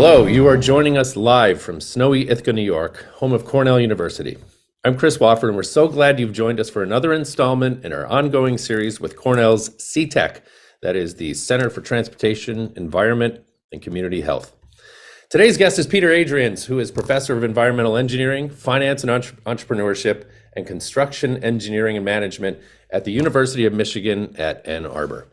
Hello, you are joining us live from snowy Ithaca, New York, home of Cornell University. I'm Chris Wofford, and we're so glad you've joined us for another installment in our ongoing series with Cornell's CTEC, that is the Center for Transportation, Environment, and Community Health. Today's guest is Peter Adrians, who is Professor of Environmental Engineering, Finance and Entrepreneurship, and Construction Engineering and Management at the University of Michigan at Ann Arbor.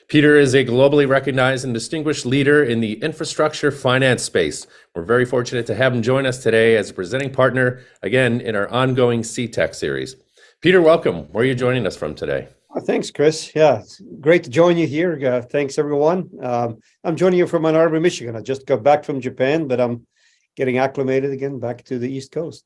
Peter is a globally recognized and distinguished leader in the infrastructure finance space. We're very fortunate to have him join us today as a presenting partner, again, in our ongoing CTEC series. Peter, welcome. Where are you joining us from today? Thanks, Chris. Yeah, it's great to join you here. Thanks, everyone. I'm joining you from Ann Arbor, Michigan. I just got back from Japan, but I'm getting acclimated again back to the East Coast.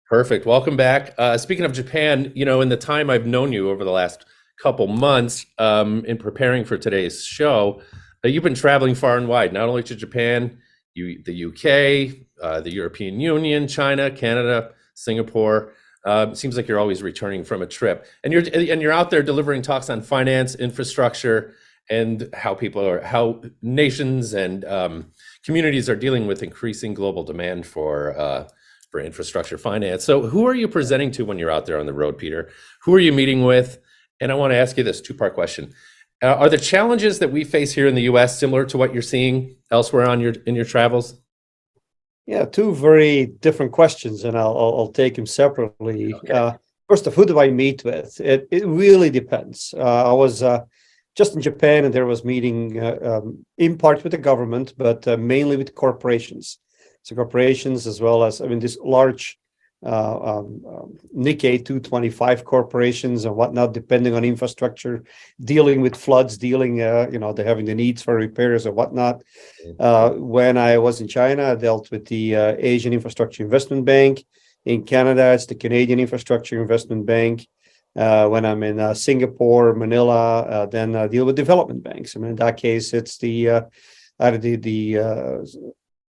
Perfect. Welcome back. Speaking of Japan, in the time I've known you over the last couple months in preparing for today's show, you've been traveling far and wide, not only to Japan, the UK, the European Union, China, Canada, Singapore. It seems like you're always returning from a trip, and you're out there delivering talks on finance, infrastructure, and how nations and communities are dealing with increasing global demand for infrastructure finance. So who are you presenting to when you're out there on the road, Peter? Who are you meeting with? And I want to ask you this two-part question. Are the challenges that we face here in the U.S. similar to what you're seeing elsewhere in your travels? Yeah, two very different questions, and I'll take them separately. Okay. First of, who do I meet with? It really depends. I was just in Japan, and there was meeting in part with the government, but mainly with corporations. So corporations, as well as, this large Nikkei 225 corporations and whatnot, depending on infrastructure, dealing with floods, they're having the needs for repairs and whatnot. When I was in China, I dealt with the Asian Infrastructure Investment Bank. In Canada, it's the Canadian Infrastructure Investment Bank. When I'm in Singapore, Manila, then I deal with development banks. In that case, it's the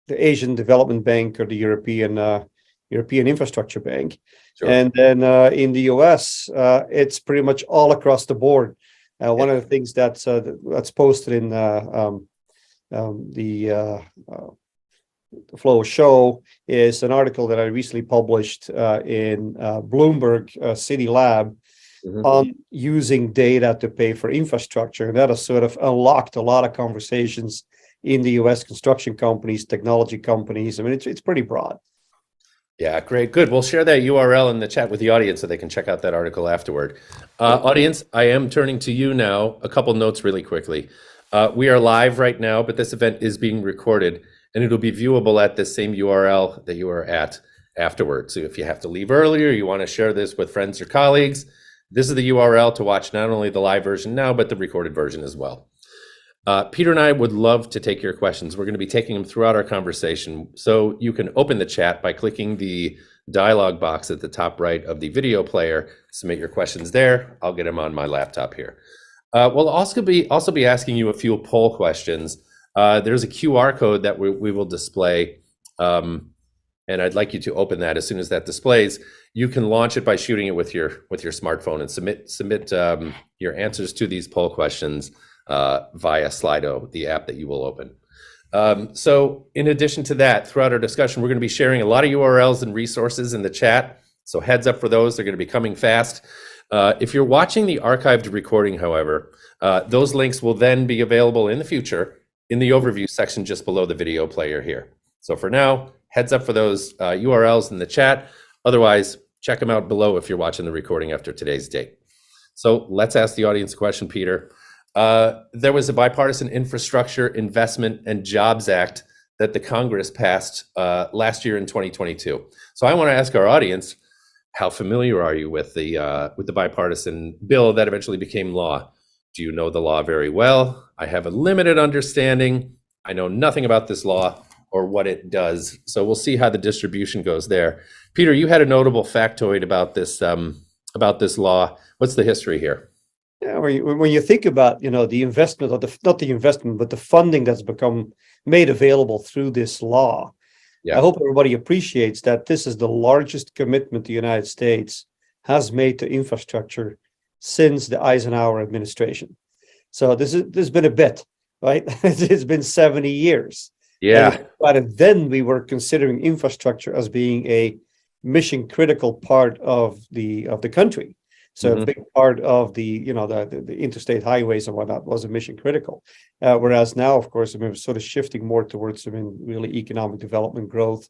Asian Development Bank or the European Infrastructure Bank. Sure. And then in the US, it's pretty much all across the board. One of the things that's posted in the Flow Show is an article that I recently published in Bloomberg City Lab on using data to pay for infrastructure. And that has sort of unlocked a lot of conversations in the US construction companies, technology companies. It's pretty broad. Yeah, great. Good. We'll share that URL in the chat with the audience so they can check out that article afterward. Audience, I am turning to you now. A couple notes really quickly. We are live right now, but this event is being recorded, and it'll be viewable at the same URL that you are at afterwards. So if you have to leave early or you want to share this with friends or colleagues, this is the URL to watch not only the live version now, but the recorded version as well. Peter and I would love to take your questions. We're going to be taking them throughout our conversation. So you can open the chat by clicking the dialog box at the top right of the video player. Submit your questions there. I'll get them on my laptop here. We'll also be asking you a few poll questions. There's a QR code that we will display, and I'd like you to open that. As soon as that displays, you can launch it by shooting it with your smartphone and submit your answers to these poll questions via Slido, the app that you will open. So in addition to that, throughout our discussion, we're going to be sharing a lot of URLs and resources in the chat. So heads up for those, they're going to be coming fast. If you're watching the archived recording, however, those links will then be available in the future in the overview section just below the video player here. So for now, heads up for those URLs in the chat. Otherwise, check them out below if you're watching the recording after today's date. So let's ask the audience a question, Peter. There was a bipartisan Infrastructure Investment and Jobs Act that the Congress passed last year in 2022. So I want to ask our audience, how familiar are you with the bipartisan bill that eventually became law? Do you know the law very well? I have a limited understanding. I know nothing about this law or what it does. So we'll see how the distribution goes there. Peter, you had a notable factoid about this law. What's the history here? Yeah, when you think about the investment, or not the investment, but the funding that's become made available through this law, I hope everybody appreciates that this is the largest commitment the United States has made to infrastructure since the Eisenhower administration. So this has been a bit, right? It's been 70 years. Yeah. But then we were considering infrastructure as being a mission critical part of the country. So a Mhm. big part of the interstate highways and whatnot was a mission critical. Whereas now, of course, I mean, we're sort of shifting more towards, I mean, really economic development, growth,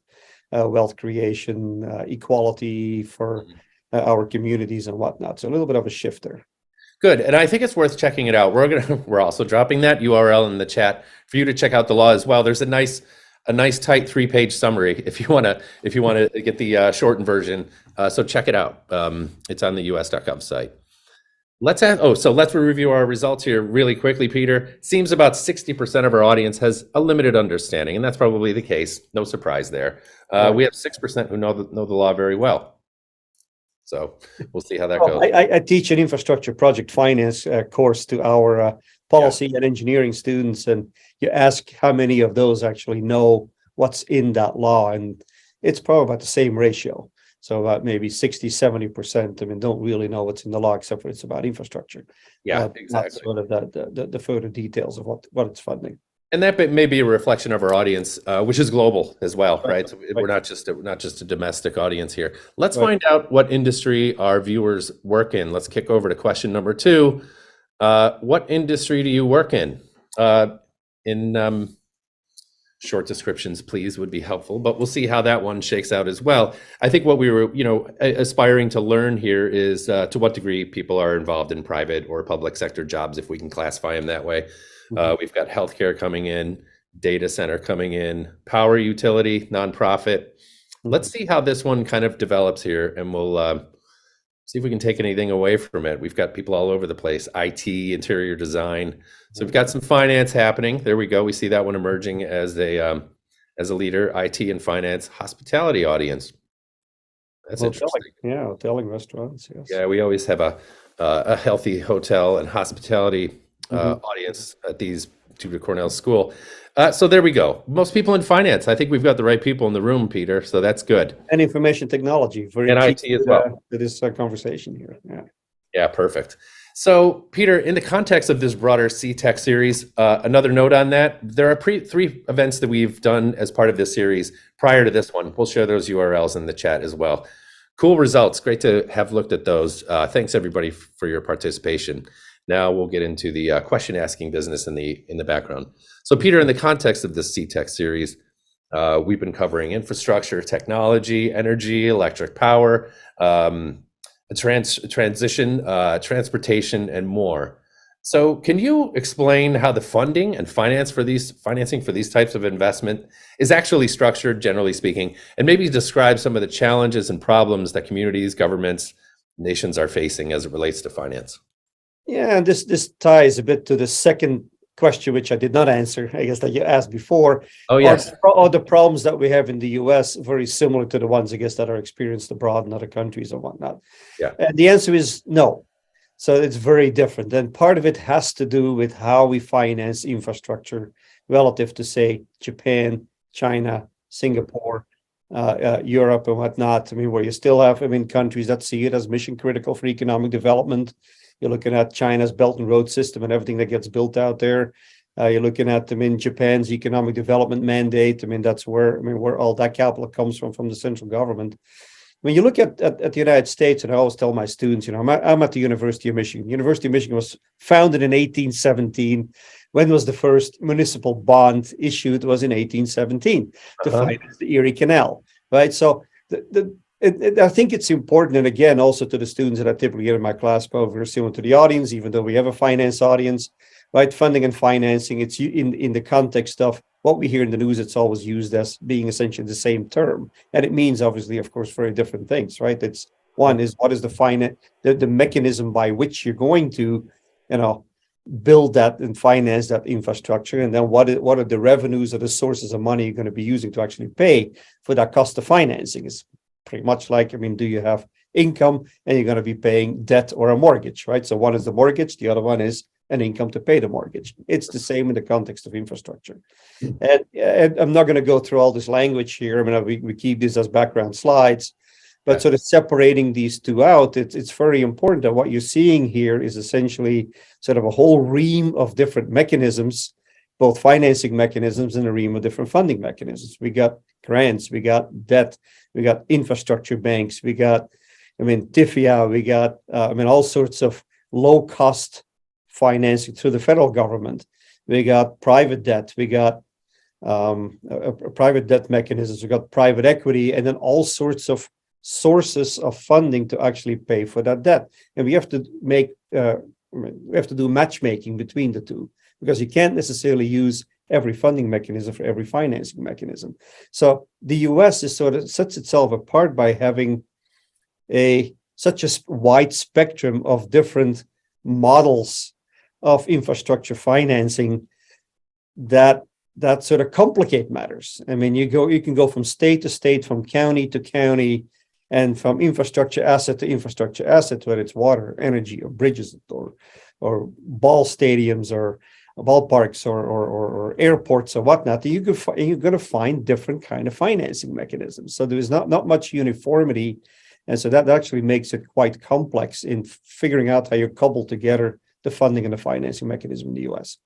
wealth creation, equality for our communities and whatnot. So a little bit of a shift there. Good, and I think it's worth checking it out. We're also dropping that URL in the chat for you to check out the law as well. There's a nice tight 3-page summary if you want to get the shortened version. So check it out. It's on the us.gov site. So let's review our results here really quickly, Peter. Seems about 60% of our audience has a limited understanding, and that's probably the case. No surprise there. Right. We have 6% who know the law very well. So we'll see how that Well, goes. I teach an infrastructure project finance course to our policy and engineering students, and you ask how many of those actually know what's in that law, and it's probably about the same ratio. So about maybe 60-70%, I mean, don't really know what's in the law except for it's about infrastructure. Yeah, Not exactly. sort of the further details of what it's funding. And that may be a reflection of our audience, which is global as well, right? So Right. we're not just a domestic audience here. Let's Right. find out what industry our viewers work in. Let's kick over to question number 2. What industry do you work in? In short descriptions, please, would be helpful, but we'll see how that one shakes out as well. I think what we were, aspiring to learn here is to what degree people are involved in private or public sector jobs, if we can classify them that way. We've got healthcare coming in, data center coming in, power utility, nonprofit. Let's see how this one kind of develops here, and we'll see if we can take anything away from it. We've got people all over the place, IT, interior design. So we've got some finance happening. There we go. We see that one emerging as a leader, IT and finance, hospitality audience. That's interesting. Yeah, hoteling, restaurants, yes. Yeah, we always have a healthy hotel and hospitality audience at these to Cornell School. So there we go. Most people in finance. I think we've got the right people in the room, Peter. So that's good. And information technology, very and key IT as well. to this conversation here. Yeah. Yeah, perfect. So, Peter, in the context of this broader C-Tech series, another note on that, there are 3 events that we've done as part of this series prior to this one. We'll share those URLs in the chat as well. Cool results. Great to have looked at those. Thanks, everybody, for your participation. Now we'll get into the question asking business in the background. So, Peter, in the context of this C-Tech series, we've been covering infrastructure, technology, energy, electric power, transition, transportation, and more. So can you explain how the funding and financing for these types of investment is actually structured, generally speaking, and maybe describe some of the challenges and problems that communities, governments, nations are facing as it relates to finance? Yeah, and this ties a bit to the second question, which I did not answer, I guess, that you asked before. Oh, yes. Are the problems that we have in the US very similar to the ones, I guess, that are experienced abroad in other countries and whatnot? Yeah. And the answer is no. So it's very different. And part of it has to do with how we finance infrastructure relative to, say, Japan, China, Singapore, Europe, and whatnot. I mean, where you still have, countries that see it as mission critical for economic development. You're looking at China's Belt and Road system and everything that gets built out there. You're looking at, Japan's economic development mandate. That's where all that capital comes from the central government. When you look at the United States, and I always tell my students, I'm at the University of Michigan. University of Michigan was founded in 1817. When was the first municipal bond issued? It was in 1817 to finance the Erie Canal, right? So I think it's important, and again, also to the students that I typically get in my class, but very similar to the audience, even though we have a finance audience, right? Funding and financing, it's in the context of what we hear in the news, it's always used as being essentially the same term. And it means, obviously, of course, very different things, right? It's one is what is the mechanism by which you're going to, build that and finance that infrastructure, and then what are the revenues or the sources of money you're going to be using to actually pay for that cost of financing? It's pretty much like, do you have income and you're going to be paying debt or a mortgage, right? So one is the mortgage, the other one is an income to pay the mortgage. It's the same in the context of infrastructure. And I'm not going to go through all this language here. We keep this as background slides, but sort of separating these two out, it's very important that what you're seeing here is essentially sort of a whole ream of different mechanisms both financing mechanisms and a ream of different funding mechanisms. We got grants, we got debt, we got infrastructure banks, we got, TIFIA, we got, all sorts of low cost financing through the federal government. We got private debt, we got private debt mechanisms, we got private equity, and then all sorts of sources of funding to actually pay for that debt. And we have to do matchmaking between the two, because you can't necessarily use every funding mechanism for every financing mechanism. So the US is sort of sets itself apart by having such a wide spectrum of different models of infrastructure financing that sort of complicate matters. You can go from state to state, from county to county, and from infrastructure asset to infrastructure asset, whether it's water, energy, or bridges, or ball stadiums, or ballparks, or airports, or whatnot. You're going to find different kind of financing mechanisms. So there is not much uniformity, and so that actually makes it quite complex in figuring out how you cobble together the funding and the financing mechanism in the U.S.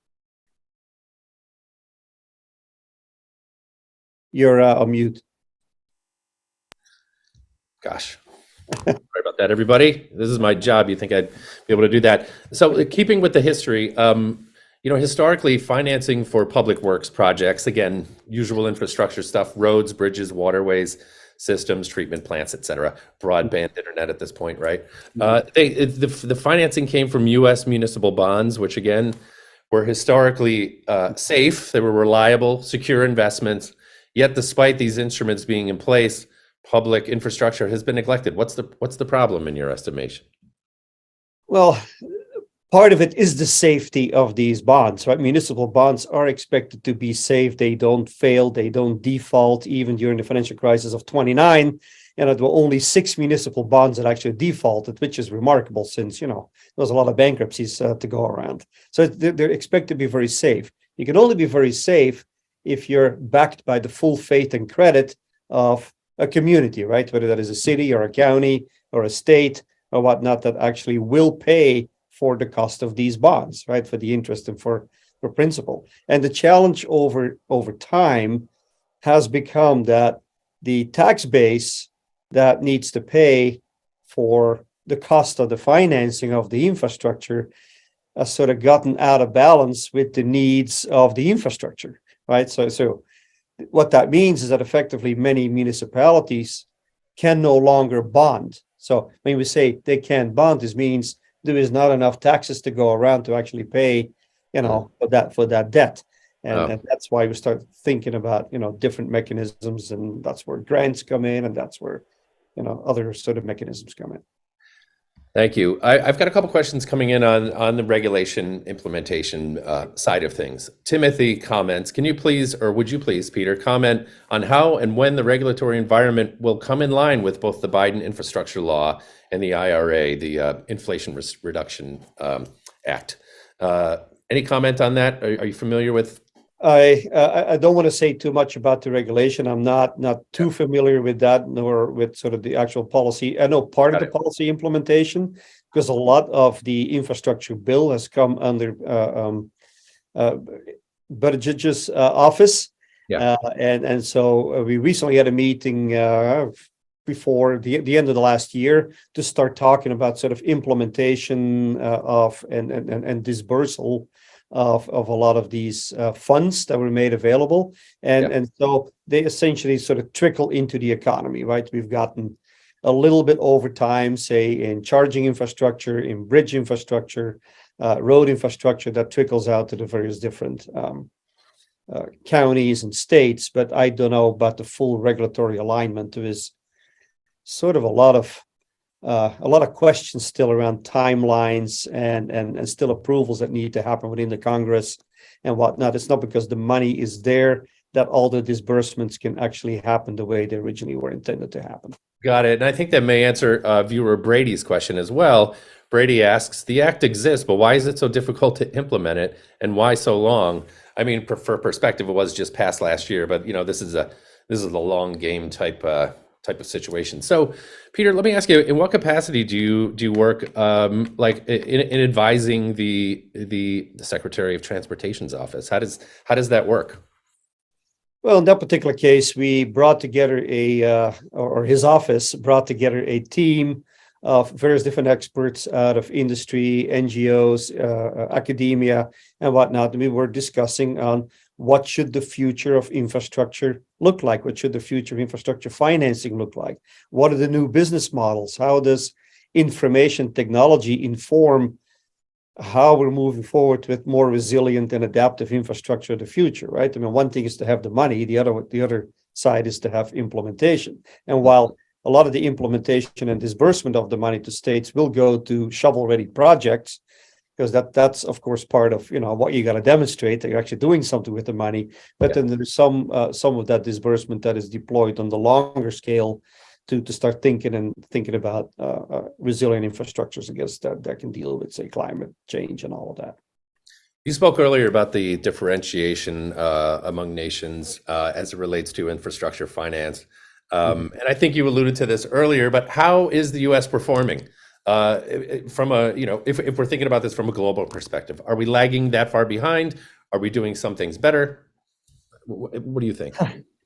You're on mute. Gosh, sorry about that, everybody. This is my job. You think I'd be able to do that? So, keeping with the history, historically, financing for public works projects, again, usual infrastructure stuff, roads, bridges, waterways, systems, treatment plants, et cetera, broadband internet at this point, right? The financing came from U.S. municipal bonds, which again were historically safe. They were reliable, secure investments. Yet, despite these instruments being in place, public infrastructure has been neglected. What's the problem in your estimation? Well, part of it is the safety of these bonds, right? Municipal bonds are expected to be safe. They don't fail. They don't default. Even during the financial crisis of 29, there were only 6 municipal bonds that actually defaulted, which is remarkable since, there was a lot of bankruptcies to go around. So they're expected to be very safe. You can only be very safe if you're backed by the full faith and credit of a community, right? Whether that is a city or a county or a state or whatnot, that actually will pay for the cost of these bonds, right? For the interest and for principal. And the challenge over time has become that the tax base that needs to pay for the cost of the financing of the infrastructure has sort of gotten out of balance with the needs of the infrastructure, right? So what that means is that effectively many municipalities can no longer bond. So when we say they can't bond, this means there is not enough taxes to go around to actually pay, for that debt. And that's why we start thinking about, different mechanisms, and that's where grants come in, and that's where, other sort of mechanisms come in. Thank you. I've got a couple questions coming in on the regulation implementation side of things. Timothy comments, can you please, or would you please, Peter, comment on how and when the regulatory environment will come in line with both the Biden infrastructure law and the IRA, the Inflation Reduction Act? Any comment on that? Are you familiar with? I don't want to say too much about the regulation. I'm not too familiar with that, nor with sort of the actual policy. I know part of the policy implementation, because a lot of the infrastructure bill has come under Buttigieg's office. Yeah. And so we recently had a meeting before the end of the last year to start talking about sort of implementation of and dispersal of a lot of these funds that were made available. And so they essentially sort of trickle into the economy, right? We've gotten a little bit over time, say in charging infrastructure, in bridge infrastructure, road infrastructure, that trickles out to the various different counties and states. But I don't know about the full regulatory alignment. There is sort of a lot of questions still around timelines and still approvals that need to happen within the Congress and whatnot. It's not because the money is there that all the disbursements can actually happen the way they originally were intended to happen. Got it. And I think that may answer viewer Brady's question as well. Brady asks, the act exists, but why is it so difficult to implement it, and why so long? I mean, for perspective, it was just passed last year, but this is a long game type type of situation. So, Peter, let me ask you: in what capacity do you work, like in advising the Secretary of Transportation's office? How does that work? Well, in that particular case, we brought together or his office brought together a team of various different experts out of industry, NGOs, academia, and whatnot. And we were discussing on what should the future of infrastructure look like? What should the future of infrastructure financing look like? What are the new business models? How does information technology inform how we're moving forward with more resilient and adaptive infrastructure of the future, right? I mean, one thing is to have the money, the other side is to have implementation. And while a lot of the implementation and disbursement of the money to states will go to shovel-ready projects, because that's of course part of what you got to demonstrate that you're actually doing something with the money. But then there's some of that disbursement that is deployed on the longer scale to start thinking about resilient infrastructures against that can deal with, say, climate change and all of that. You spoke earlier about the differentiation among nations as it relates to infrastructure finance. And I think you alluded to this earlier, but how is the U.S. performing from if we're thinking about this from a global perspective? Are we lagging that far behind? Are we doing some things better? What do you think?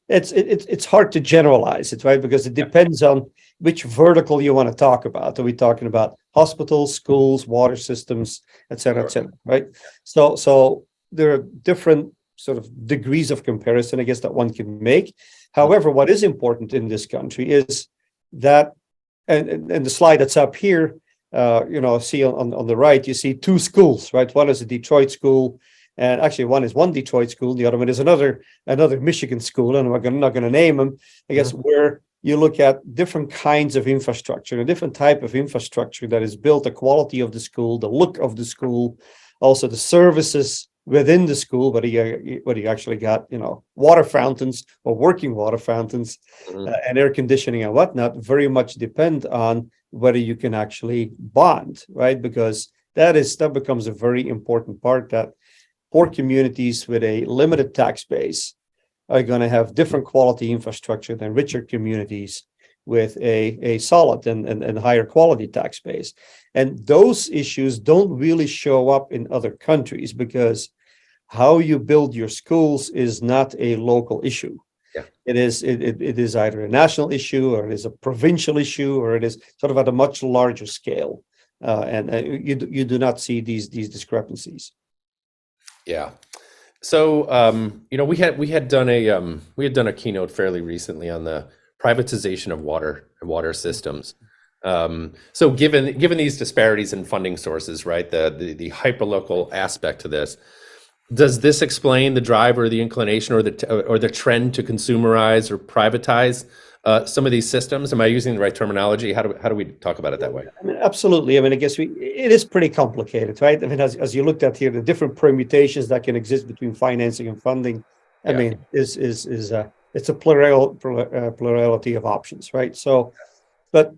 It's hard to generalize it, right? Because it depends on which vertical you want to talk about. Are we talking about hospitals, schools, water systems, et cetera, right? So there are different sort of degrees of comparison, I guess, that one can make. However, what is important in this country is that, and the slide that's up here, see on the right, you see two schools, right? One is a Detroit school. And actually, one Detroit school, the other one is another Michigan school, and I'm not going to name them. I guess where you look at different kinds of infrastructure, a different type of infrastructure that is built, the quality of the school, the look of the school, also the services within the school, whether you actually got water fountains or working water fountains and air conditioning and whatnot, very much depend on whether you can actually bond, right? Because that becomes a very important part that poor communities with a limited tax base are going to have different quality infrastructure than richer communities with a solid and higher quality tax base. And those issues don't really show up in other countries because how you build your schools is not a local issue. Yeah. It is either a national issue or it is a provincial issue or it is sort of at a much larger scale. And you do not see these discrepancies. Yeah. So, we had done a keynote fairly recently on the privatization of water and water systems. So given these disparities in funding sources, right, the hyperlocal aspect to this, does this explain the drive or the inclination or the trend to consumerize or privatize some of these systems? Am I using the right terminology? How do we talk about it that way? I mean, absolutely. I mean, I guess it is pretty complicated, right? I mean, as you looked at here, the different permutations that can exist between financing and funding, I mean, it's a plurality of options, right? So, but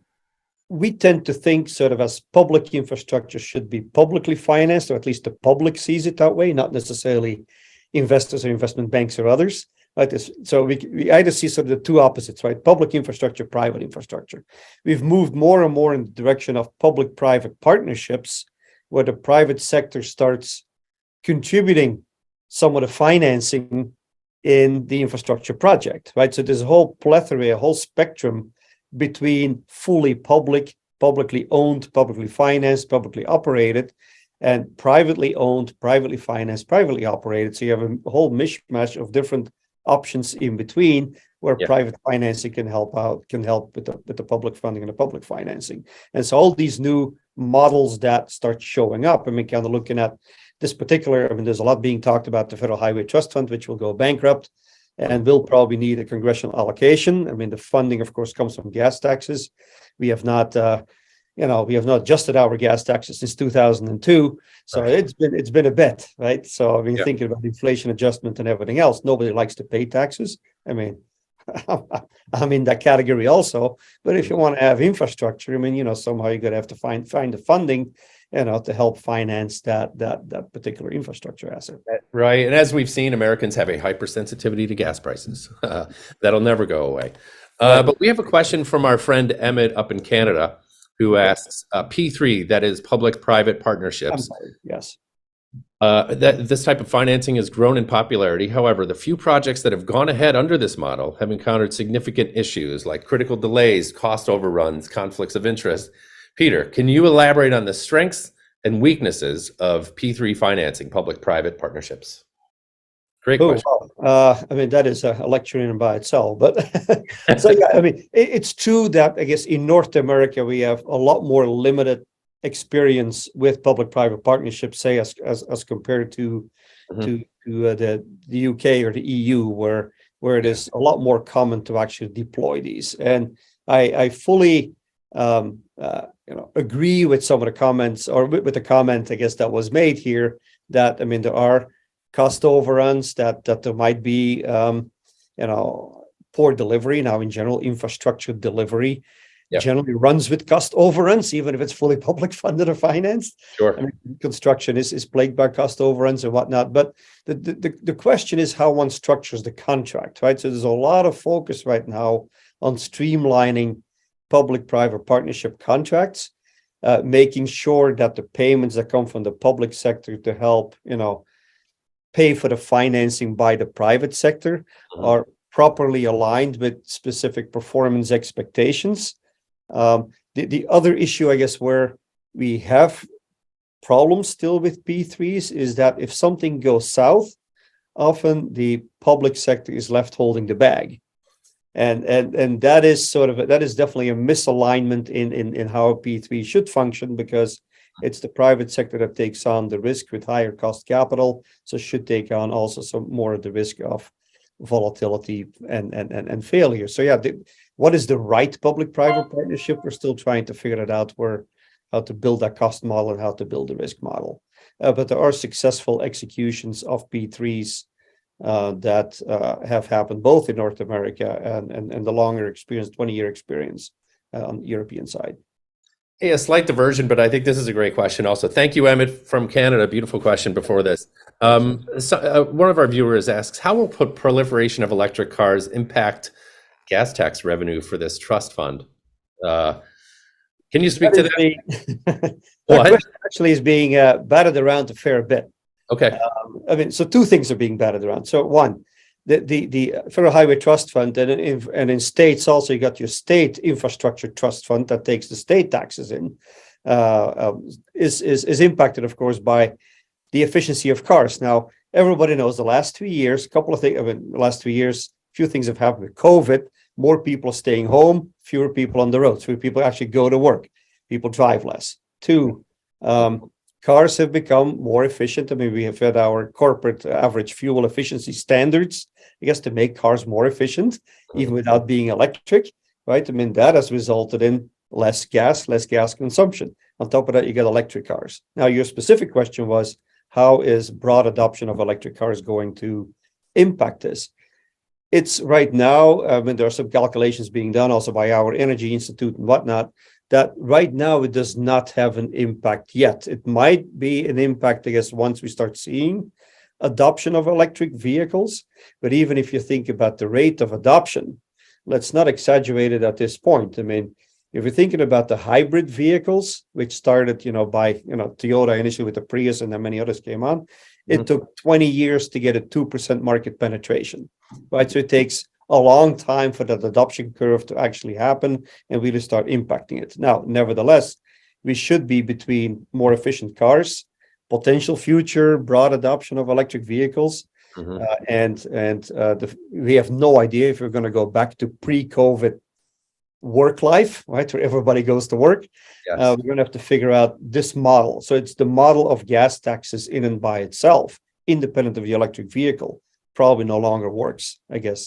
we tend to think sort of as public infrastructure should be publicly financed, or at least the public sees it that way, not necessarily investors or investment banks or others. Right. So we either see sort of the two opposites, right? Public infrastructure, private infrastructure. We've moved more and more in the direction of public-private partnerships, where the private sector starts contributing some of the financing in the infrastructure project, right? So there's a whole plethora, a whole spectrum between fully public, publicly owned, publicly financed, publicly operated, and privately owned, privately financed, privately operated. So you have a whole mishmash of different options in between where private financing can help with the public funding and the public financing. And so all these new models that start showing up, I mean, kind of looking at this particular, I mean, there's a lot being talked about the Federal Highway Trust Fund, which will go bankrupt and will probably need a congressional allocation. I mean, the funding, of course, comes from gas taxes. We have not adjusted our gas taxes since 2002. So it's been a bit, right? So I mean, thinking about inflation adjustment and everything else, nobody likes to pay taxes. I mean, I'm in that category also. But if you want to have infrastructure, I mean, somehow you're going to have to find the funding, to help finance that particular infrastructure asset. Right. And as we've seen, Americans have a hypersensitivity to gas prices. That'll never go away. But But we have a question from our friend Emmett up in Canada who asks, P3, that is public-private I'm partnerships. sorry. Yes. That this type of financing has grown in popularity. However, the few projects that have gone ahead under this model have encountered significant issues like critical delays, cost overruns, conflicts of interest. Peter, can you elaborate on the strengths and weaknesses of P3 financing, public-private partnerships? Great Oh, question. wow. I mean, that is a lecture in and by itself. But so, yeah, I mean, it's true that I guess in North America, we have a lot more limited experience with public-private partnerships, say, as compared to Mhm. the UK or the EU, where it is a lot more common to actually deploy these. And I fully agree with some of the comments, or with the comment, I guess, that was made here, that I mean, there are cost overruns, that there might be poor delivery. Now, in general, infrastructure delivery Yeah, generally runs with cost overruns, even if it's fully public funded or financed. I sure. mean, construction is plagued by cost overruns and whatnot. But the question is how one structures the contract, right? So there's a lot of focus right now on streamlining public-private partnership contracts, making sure that the payments that come from the public sector to help, pay for the financing by the private sector Mhm. are properly aligned with specific performance expectations. The other issue, I guess, where we have problems still with P3s is that if something goes south, often the public sector is left holding the bag. And that is that is definitely a misalignment in how a P3 should function, because it's the private sector that takes on the risk with higher cost capital, so should take on also some more of the risk of volatility and failure. So yeah, what is the right public-private partnership? We're still trying to figure it out, where how to build that cost model and how to build the risk model. But there are successful executions of P3s that have happened both in North America and the longer experience, 20-year experience on the European side. Hey, a slight diversion, but I think this is a great question also. Thank you, Emmett from Canada. Beautiful question before this. One of our viewers asks, how will proliferation of electric cars impact gas tax revenue for this trust fund? Uh, can you speak That to is that? being that What? question actually is being batted around a fair bit. Okay. I mean, so two things are being batted around. So one, the Federal Highway Trust Fund, and in states also, you got your state infrastructure trust fund that takes the state taxes in, is impacted, of course, by the efficiency of cars. Now, everybody knows the last 2 years, a couple of things. I mean, the last 2 years, a few things have happened with COVID. More people staying home, fewer people on the road. Fewer people actually go to work. People drive less. Two, cars have become more efficient. I mean, we have had our corporate average fuel efficiency standards, I guess, to make cars more efficient, even without being electric, right? I mean, that has resulted in less gas consumption. On top of that, you get electric cars. Now, your specific question was, how is broad adoption of electric cars going to impact this? It's right now, I mean, there are some calculations being done also by our Energy Institute and whatnot, that right now it does not have an impact yet. It might be an impact, I guess, once we start seeing adoption of electric vehicles. But even if you think about the rate of adoption, let's not exaggerate it at this point. I mean, if you're thinking about the hybrid vehicles, which started, by, Toyota initially with the Prius, and then many others came on, it took 20 years to get a 2% market penetration, right? So it takes a long time for that adoption curve to actually happen and really start impacting it. Now, nevertheless, we should be between more efficient cars, potential future broad adoption of electric vehicles, and we have no idea if we're going to go back to pre-COVID work life, right, where everybody goes to work. Yes. We're going to have to figure out this model. So it's the model of gas taxes in and by itself, independent of the electric vehicle, probably no longer works, I guess,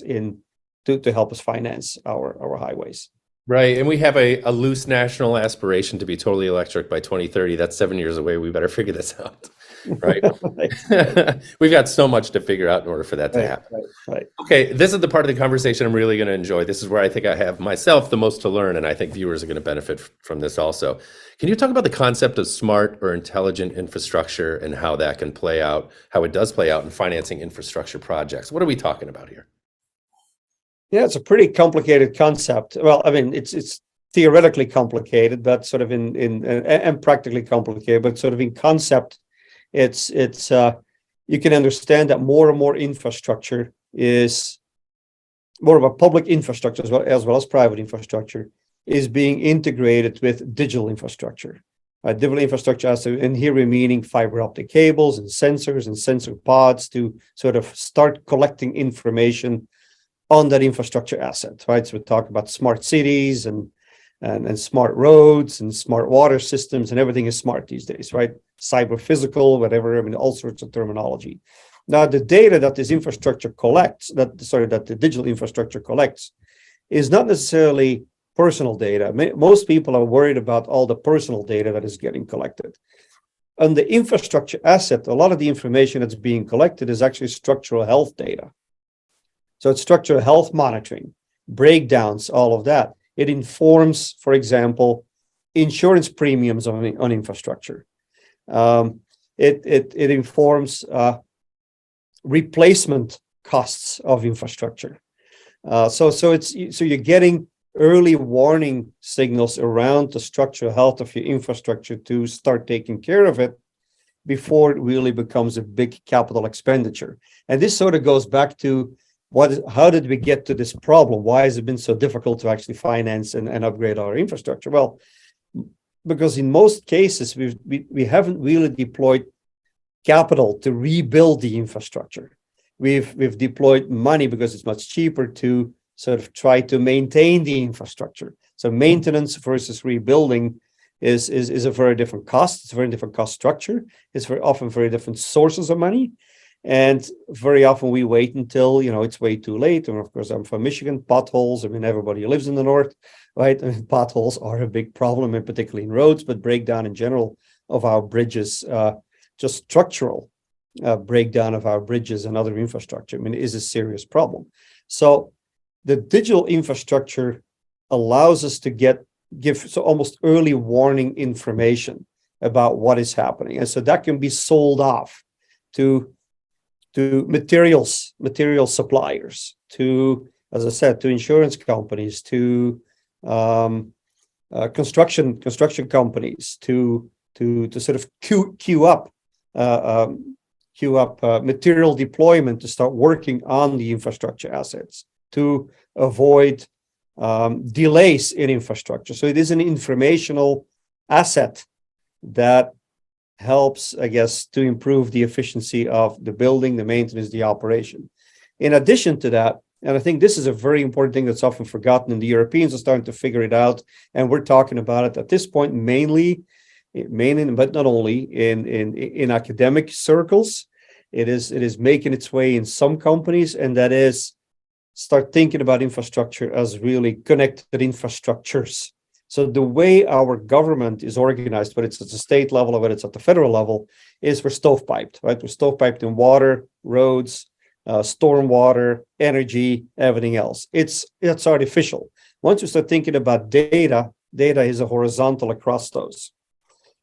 to help us finance our highways. Right. And we have a loose national aspiration to be totally electric by 2030. That's 7 years away. We better figure this out. Right. We've got so much to figure out in order for that to happen. Right. Okay. This is the part of the conversation I'm really going to enjoy. This is where I think I have myself the most to learn, and I think viewers are going to benefit from this also. Can you talk about the concept of smart or intelligent infrastructure and how that can play out, how it does play out in financing infrastructure projects? What are we talking about here? Yeah, it's a pretty complicated concept. Well, I mean, it's theoretically complicated, but sort of in and practically complicated, but sort of in concept, it's you can understand that more and more infrastructure is more of a public infrastructure as well as private infrastructure is being integrated with digital infrastructure. Digital infrastructure, and here we're meaning fiber optic cables and sensors and sensor pods to sort of start collecting information on that infrastructure asset, right? So we talk about smart cities and smart roads and smart water systems, and everything is smart these days, right? Cyber physical, whatever, I mean, all sorts of terminology. Now, the data that this infrastructure collects, that the digital infrastructure collects, is not necessarily personal data. Most people are worried about all the personal data that is getting collected. On the infrastructure asset, a lot of the information that's being collected is actually structural health data. So it's structural health monitoring, breakdowns, all of that. It informs, for example, insurance premiums on infrastructure. It informs replacement costs of infrastructure. So you're getting early warning signals around the structural health of your infrastructure to start taking care of it before it really becomes a big capital expenditure. And this sort of goes back to how did we get to this problem? Why has it been so difficult to actually finance and upgrade our infrastructure? Well, because in most cases, we haven't really deployed capital to rebuild the infrastructure. We've deployed money because it's much cheaper to sort of try to maintain the infrastructure. So maintenance versus rebuilding is a very different cost. It's a very different cost structure. It's very often very different sources of money. And very often we wait until, it's way too late. And of course, I'm from Michigan, potholes. I mean, everybody lives in the north, right? I mean, potholes are a big problem, and particularly in roads, but breakdown in general of our bridges, just structural breakdown of our bridges and other infrastructure, I mean, is a serious problem. So the digital infrastructure allows us to give almost early warning information about what is happening. And so that can be sold off to material suppliers, to, as I said, to insurance companies, to construction companies, to sort of queue up material deployment to start working on the infrastructure assets, to avoid delays in infrastructure. So it is an informational asset that helps, I guess, to improve the efficiency of the building, the maintenance, the operation. In addition to that, and I think this is a very important thing that's often forgotten, and the Europeans are starting to figure it out, and we're talking about it at this point mainly, but not only in academic circles. It is making its way in some companies, and that is start thinking about infrastructure as really connected infrastructures. So the way our government is organized, whether it's at the state level or whether it's at the federal level, is we're stovepiped, right? We're stovepiped in water, roads, stormwater, energy, everything else. It's artificial. Once you start thinking about data is a horizontal across those,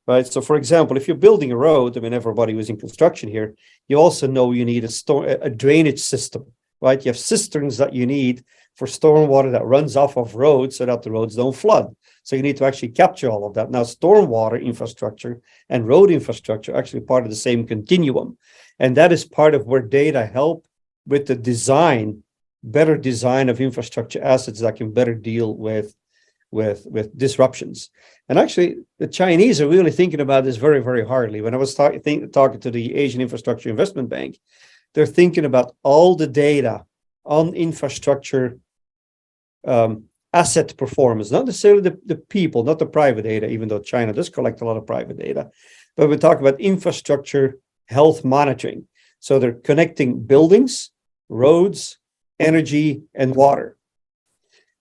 right? So for example, if you're building a road, I mean, everybody who's in construction here, you also know you need a drainage system, right? You have cisterns that you need for stormwater that runs off of roads so that the roads don't flood. So you need to actually capture all of that. Now, stormwater infrastructure and road infrastructure are actually part of the same continuum. And that is part of where data help with the better design of infrastructure assets that can better deal with disruptions. And actually, the Chinese are really thinking about this very, very hardly. When I was talking to the Asian Infrastructure Investment Bank, they're thinking about all the data on infrastructure asset performance, not necessarily the people, not the private data, even though China does collect a lot of private data, but we talk about infrastructure health monitoring. So they're connecting buildings, roads, energy, and water.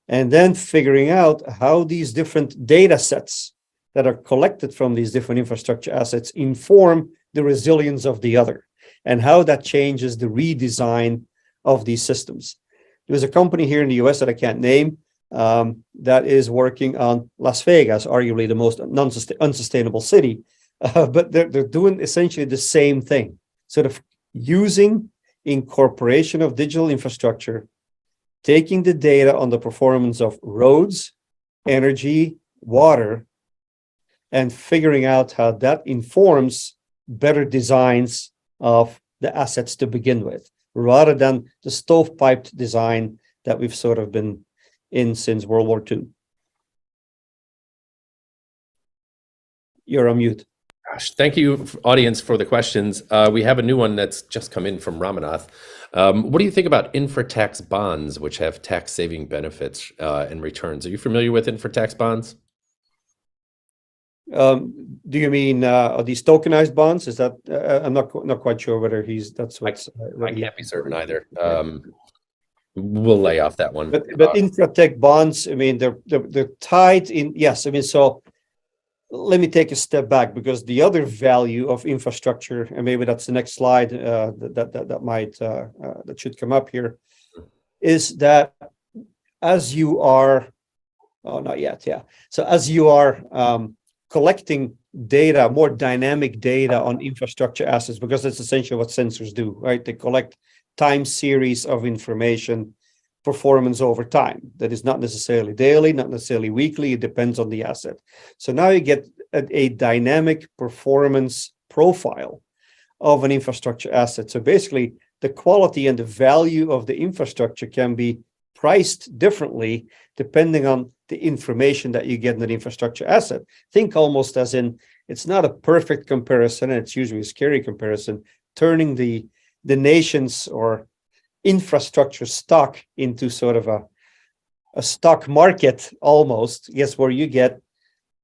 And then figuring out how these different data sets that are collected from these different infrastructure assets inform the resilience of the other, and how that changes the redesign of these systems. There's a company here in the US that I can't name that is working on Las Vegas, arguably the most unsustainable city, but they're doing essentially the same thing, sort of using incorporation of digital infrastructure taking the data on the performance of roads, energy, water, and figuring out how that informs better designs of the assets to begin with, rather than the stovepiped design that we've sort of been in since World War II. You're on mute. Gosh, thank you, audience, for the questions. We have a new one that's just come in from Ramanath. What do you think about infra-tax bonds, which have tax-saving benefits and returns? Are you familiar with infra-tax bonds? Do you mean these tokenized bonds? Is that I'm not quite sure whether that's what's. I can't be certain either. We'll lay off that one. But infra-tech bonds, I mean, they're tied in. Yes, I mean, so let me take a step back, because the other value of infrastructure, and maybe that's the next slide that should come up here, is that as you are, not yet, yeah. So as you are collecting data, more dynamic data on infrastructure assets, because that's essentially what sensors do, right? They collect time series of information, performance over time. That is not necessarily daily, not necessarily weekly. It depends on the asset. So now you get a dynamic performance profile of an infrastructure asset. So basically, the quality and the value of the infrastructure can be priced differently depending on the information that you get in an infrastructure asset. Think almost as in, it's not a perfect comparison, and it's usually a scary comparison, turning the nation's or infrastructure stock into sort of a stock market almost, yes, where you get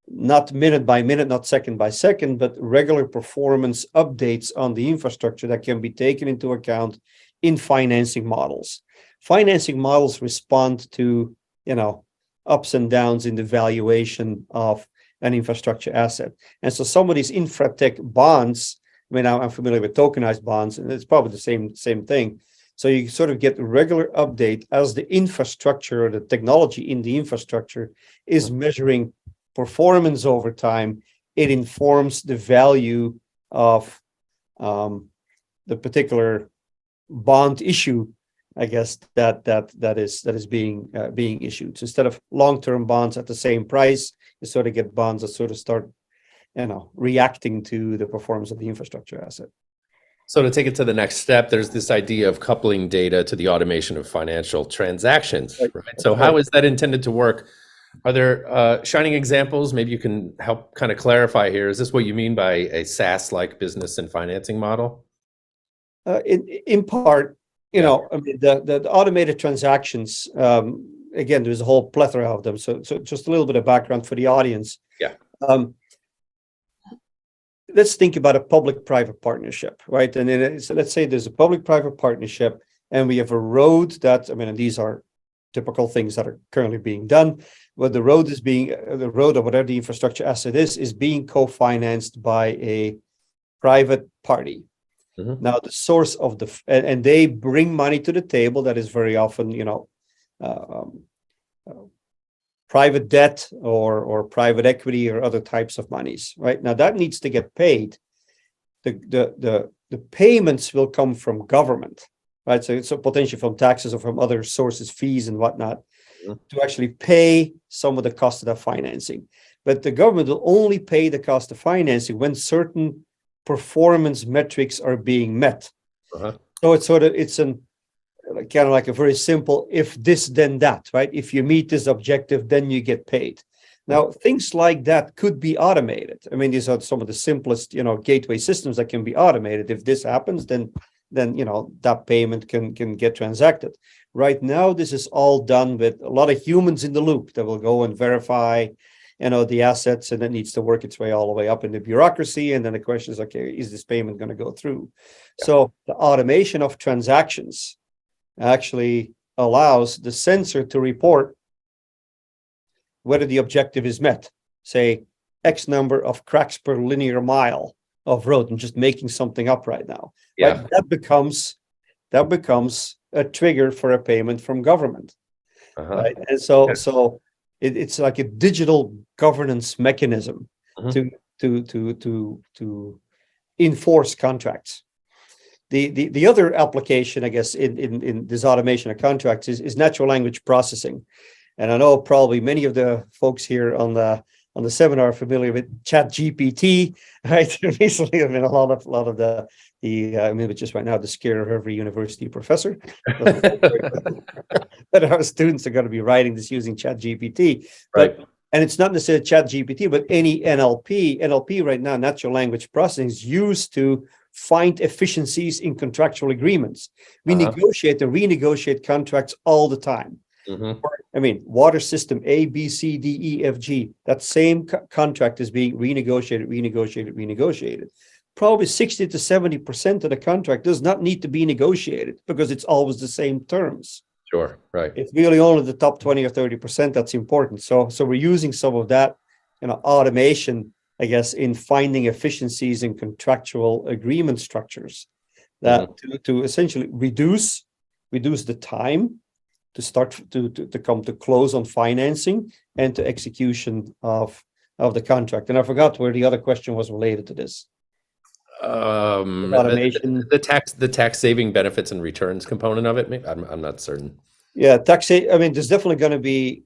not minute by minute, not second by second, but regular performance updates on the infrastructure that can be taken into account in financing models. Financing models respond to, ups and downs in the valuation of an infrastructure asset. And so some of these infra-tech bonds, I mean, I'm familiar with tokenized bonds, and it's probably the same thing. So you sort of get a regular update as the infrastructure or the technology in the infrastructure is measuring performance over time. It informs the value of the particular bond issue, I guess, that is being issued. So instead of long-term bonds at the same price, you sort of get bonds that sort of start, reacting to the performance of the infrastructure asset. So to take it to the next step, there's this idea of coupling data to the automation of financial transactions, right? So how is that intended to work? Are there shining examples? Maybe you can help kind of clarify here. Is this what you mean by a SaaS-like business and financing model? In part, I mean, the automated transactions, again, there's a whole plethora of them. So just a little bit of background for the audience. Yeah. Let's think about a public-private partnership, right? And then let's say there's a public-private partnership, and we have a road that, I mean, and these are typical things that are currently being done, but the road or whatever the infrastructure asset is being co-financed by a private party. Mm-hmm. Now, the source of and they bring money to the table that is very often, private debt or private equity or other types of monies, right? Now that needs to get paid. The payments will come from government, right? So it's a potentially from taxes or from other sources, fees and whatnot, to actually pay some of the cost of that financing. But the government will only pay the cost of financing when certain performance metrics are being met. So it's kind of like a very simple, if this, then that, right? If you meet this objective, then you get paid. Now, things like that could be automated. I mean, these are some of the simplest, gateway systems that can be automated. If this happens, then that payment can get transacted. Right now, this is all done with a lot of humans in the loop that will go and verify, the assets, and it needs to work its way all the way up in the bureaucracy. And then the question is, okay, is this payment going to go through? Yeah. So the automation of transactions actually allows the sensor to report whether the objective is met. Say X number of cracks per linear mile of road. I'm just making something up right now. Yeah. Right? That becomes a trigger for a payment from government. Right? And so it's like a digital governance mechanism to enforce contracts. The other application, I guess, in this automation of contracts is natural language processing. And I know probably many of the folks here on the seminar are familiar with Chat GPT, right? Recently, I mean, a lot of the I mean, just right now, the scare of every university professor. But our students are going to be writing this using Chat GPT. Right. And it's not necessarily Chat GPT, but any NLP. NLP right now, natural language processing, is used to find efficiencies in contractual agreements. We negotiate and renegotiate contracts all the time. I mean, water system A, B, C, D, E, F, G. That same contract is being renegotiated. Probably 60 to 70% of the contract does not need to be negotiated because it's always the same terms. Sure, right. It's really only the top 20 or 30% that's important. So we're using some of that, automation, I guess, in finding efficiencies in contractual agreement structures that to essentially reduce the time to start to come to close on financing and to execution of the contract. And I forgot where the other question was related to this. Automation. The tax saving benefits and returns component of it. Maybe I'm not certain. Yeah, I mean, there's definitely going to be.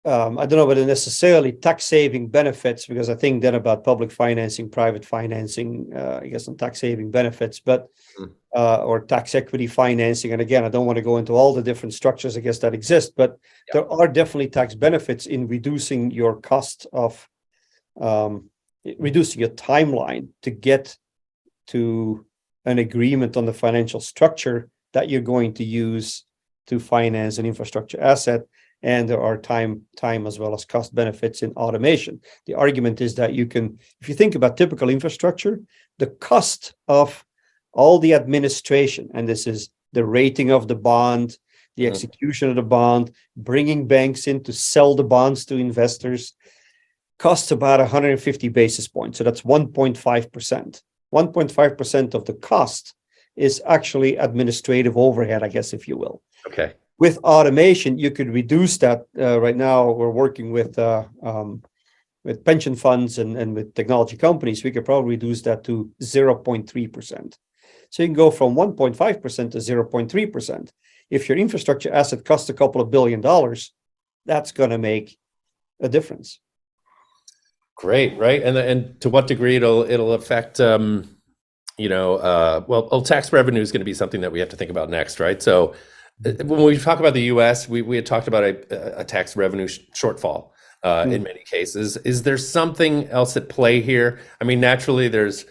I don't know whether necessarily tax saving benefits, because I think then about public financing, private financing, I guess, some tax saving benefits, but or tax equity financing. And again, I don't want to go into all the different structures, I guess, that exist, but there are definitely tax benefits in reducing your cost of reducing your timeline to get to an agreement on the financial structure that you're going to use to finance an infrastructure asset. And there are time as well as cost benefits in automation. The argument is that you can, if you think about typical infrastructure, the cost of all the administration, and this is the rating of the bond, the execution of the bond, bringing banks in to sell the bonds to investors, costs about 150 basis points. So that's 1.5%. 1.5% of the cost is actually administrative overhead, I guess, if you will. Okay. With automation, you could reduce that. Right now, we're working with pension funds and with technology companies. We could probably reduce that to 0.3%. So you can go from 1.5% to 0.3%. If your infrastructure asset costs a couple of $1 billion, that's going to make a difference. Great, right? And to what degree it'll affect, tax revenue is going to be something that we have to think about next, right? So when we talk about the U.S., we had talked about a tax revenue shortfall in many cases. Is there something else at play here? I mean, naturally, there's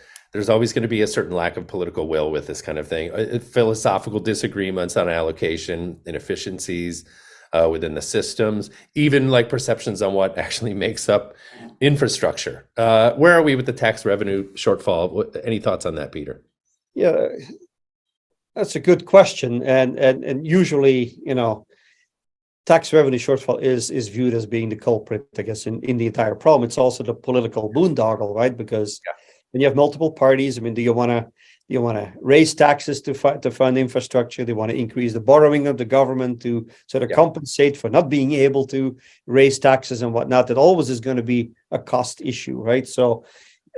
always going to be a certain lack of political will with this kind of thing. Philosophical disagreements on allocation, inefficiencies within the systems, even like perceptions on what actually makes up infrastructure. Where are we with the tax revenue shortfall? Any thoughts on that, Peter? Yeah. That's a good question, and usually, tax revenue shortfall is viewed as being the culprit, I guess, in the entire problem. It's also the political boondoggle, right? Because when you have multiple parties, I mean, do you want to raise taxes to fund infrastructure? Do you want to increase the borrowing of the government to sort of compensate for not being able to raise taxes and whatnot? That always is going to be a cost issue, right? So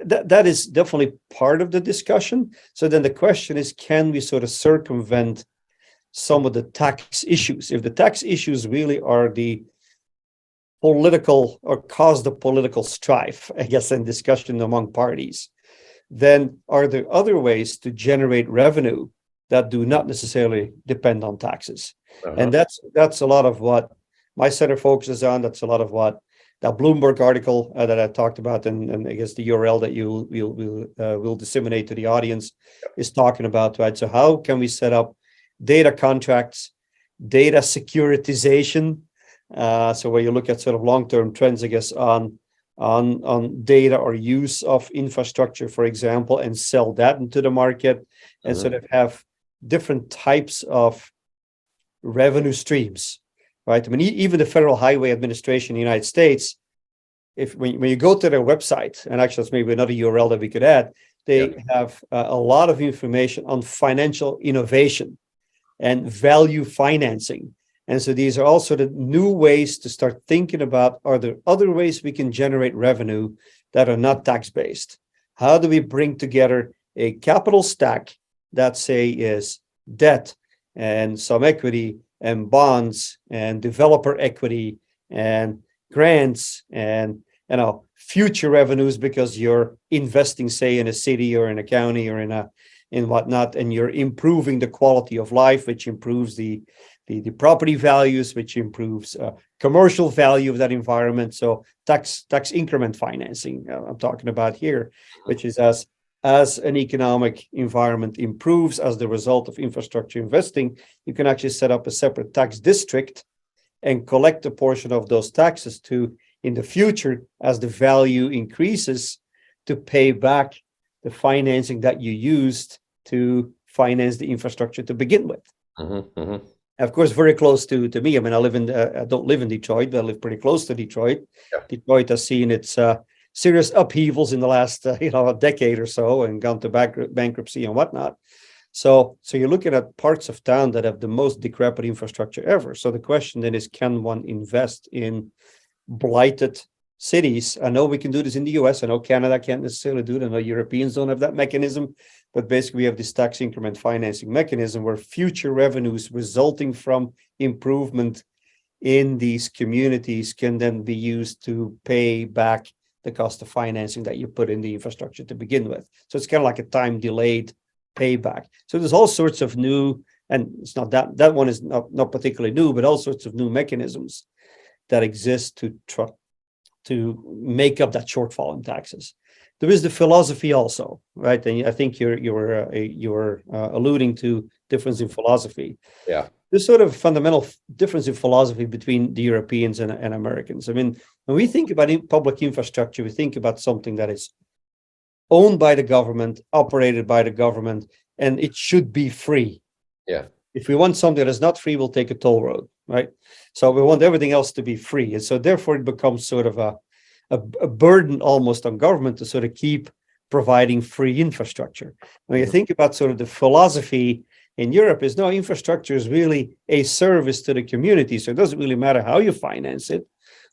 that is definitely part of the discussion. So then the question is, can we sort of circumvent some of the tax issues? If the tax issues really are the political or cause the political strife, I guess, and discussion among parties, then are there other ways to generate revenue that do not necessarily depend on taxes? And that's a lot of what my center focuses on. That's a lot of what that Bloomberg article that I talked about, and I guess the URL that we'll disseminate to the audience is talking about, right? So how can we set up data contracts, data securitization? So where you look at sort of long-term trends, I guess, on data or use of infrastructure, for example, and sell that into the market, and sort of have different types of revenue streams. Right. I mean, even the Federal Highway Administration in the United States, when you go to their website, and actually that's maybe another URL that we could add, they have a lot of information on financial innovation and value financing. And so these are all sort of new ways to start thinking about, are there other ways we can generate revenue that are not tax-based? How do we bring together a capital stack that say is debt and some equity and bonds and developer equity and grants and future revenues because you're investing, say, in a city or in a county or in whatnot, and you're improving the quality of life, which improves the property values, which improves commercial value of that environment. So tax increment financing, I'm talking about here, which is as an economic environment improves as the result of infrastructure investing, you can actually set up a separate tax district and collect a portion of those taxes to, in the future, as the value increases, to pay back the financing that you used to finance the infrastructure to begin with. Of course, very close to me. I mean, I don't live in Detroit, but I live pretty close to Detroit. Yeah. Detroit has seen its serious upheavals in the last a decade or so, and gone to bankruptcy and whatnot. So you're looking at parts of town that have the most decrepit infrastructure ever. So the question then is, can one invest in blighted cities? I know we can do this in the US. I know Canada can't necessarily do it. I know Europeans don't have that mechanism. But basically, we have this tax increment financing mechanism where future revenues resulting from improvement in these communities can then be used to pay back the cost of financing that you put in the infrastructure to begin with. So it's kind of like a time delayed payback. So there's all sorts of new, and it's not that one is not particularly new, but all sorts of new mechanisms that exist to make up that shortfall in taxes. There is the philosophy also, right? And I think you were alluding to difference in philosophy. Yeah. There's sort of fundamental difference in philosophy between the Europeans and Americans. I mean, when we think about public infrastructure, we think about something that is owned by the government, operated by the government, and it should be free. Yeah. If we want something that is not free, we'll take a toll road, right? So we want everything else to be free. And so therefore it becomes sort of a burden almost on government to sort of keep providing free infrastructure. When you think about sort of the philosophy in Europe is, no, infrastructure is really a service to the community. So it doesn't really matter how you finance it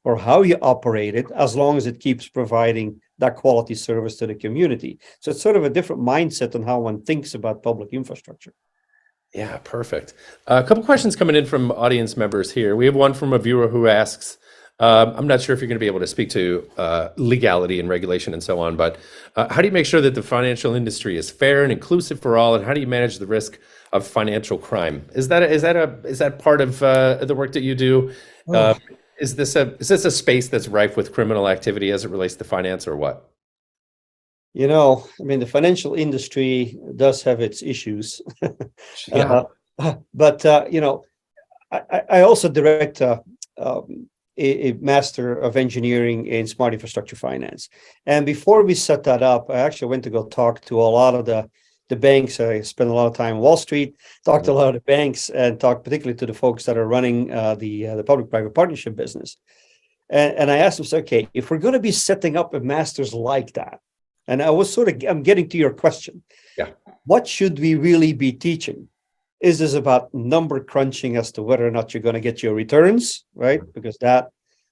or how you operate it, as long as it keeps providing that quality service to the community. So it's sort of a different mindset on how one thinks about public infrastructure. Yeah, perfect. A couple questions coming in from audience members here. We have one from a viewer who asks, I'm not sure if you're going to be able to speak to legality and regulation and so on, but how do you make sure that the financial industry is fair and inclusive for all, and how do you manage the risk of financial crime? Is that part of the work that you do? Is this a space that's rife with criminal activity as it relates to finance, or what? I mean, the financial industry does have its issues. Yeah. But I also direct a Master of Engineering in Smart Infrastructure Finance. And before we set that up, I actually went to go talk to a lot of the banks. I spent a lot of time on Wall Street, talked to a lot of the banks, and talked particularly to the folks that are running the public-private partnership business. And I asked them, so, okay, if we're going to be setting up a masters like that, and I'm getting to your question. Yeah. What should we really be teaching? Is this about number crunching as to whether or not you're going to get your returns, right? Because that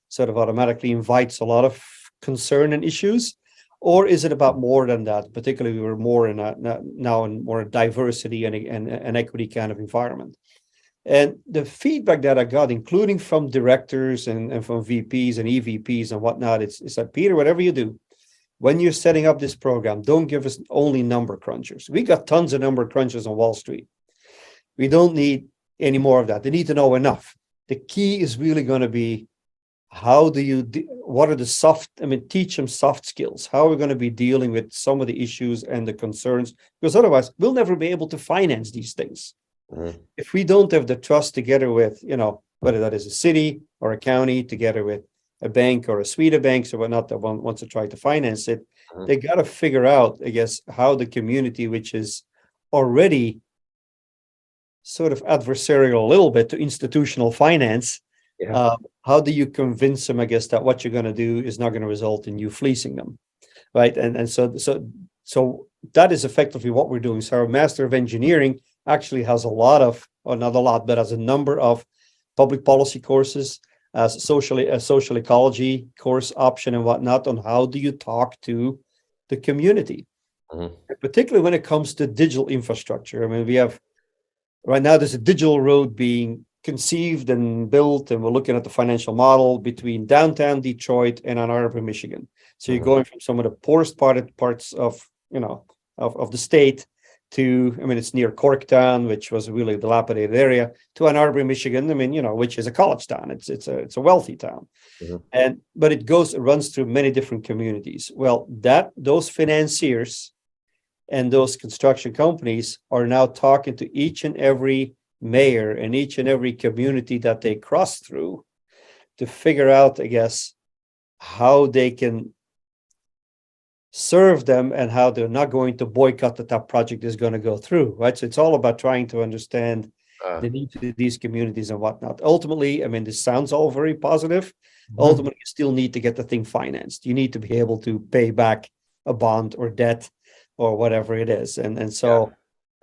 sort of automatically invites a lot of concern and issues. Or is it about more than that? Particularly, we're more now in more diversity and equity kind of environment. And the feedback that I got, including from directors and from VPs and EVPs and whatnot, it's like, Peter, whatever you do, when you're setting up this program, don't give us only number crunchers. We got tons of number crunchers on Wall Street. We don't need any more of that. They need to know enough. The key is really going to be, what are the teach them soft skills. How are we going to be dealing with some of the issues and the concerns? Because otherwise, we'll never be able to finance these things. Mm-hmm. If we don't have the trust together with, whether that is a city or a county, together with a bank or a suite of banks or whatnot that wants to try to finance it, mm-hmm. They got to figure out, I guess, how the community, which is already sort of adversarial a little bit to institutional finance, how do you convince them, I guess, that what you're going to do is not going to result in you fleecing them, right? And so that is effectively what we're doing. So our Master of Engineering actually has has a number of public policy courses, a social ecology course option and whatnot on how do you talk to the community. Mhm. particularly when it comes to digital infrastructure. I mean, we have right now there's a digital road being conceived and built, and we're looking at the financial model between downtown Detroit and Ann Arbor, Michigan. So you're Mhm. going from some of the poorest parts of of the state to, I mean, it's near Corktown, which was a really dilapidated area, to Ann Arbor, Michigan. I mean, which is a college town. It's a wealthy town, Mhm. but it runs through many different communities. Well, those financiers and those construction companies are now talking to each and every mayor and each and every community that they cross through to figure out, I guess, how they can serve them and how they're not going to boycott that project is going to go through, right? So it's all about trying to understand Uh, the needs of these communities and whatnot. Ultimately, I mean, this sounds all very positive. mhm. Ultimately, you still need to get the thing financed. You need to be able to pay back a bond or debt or whatever it is. And Yeah. so,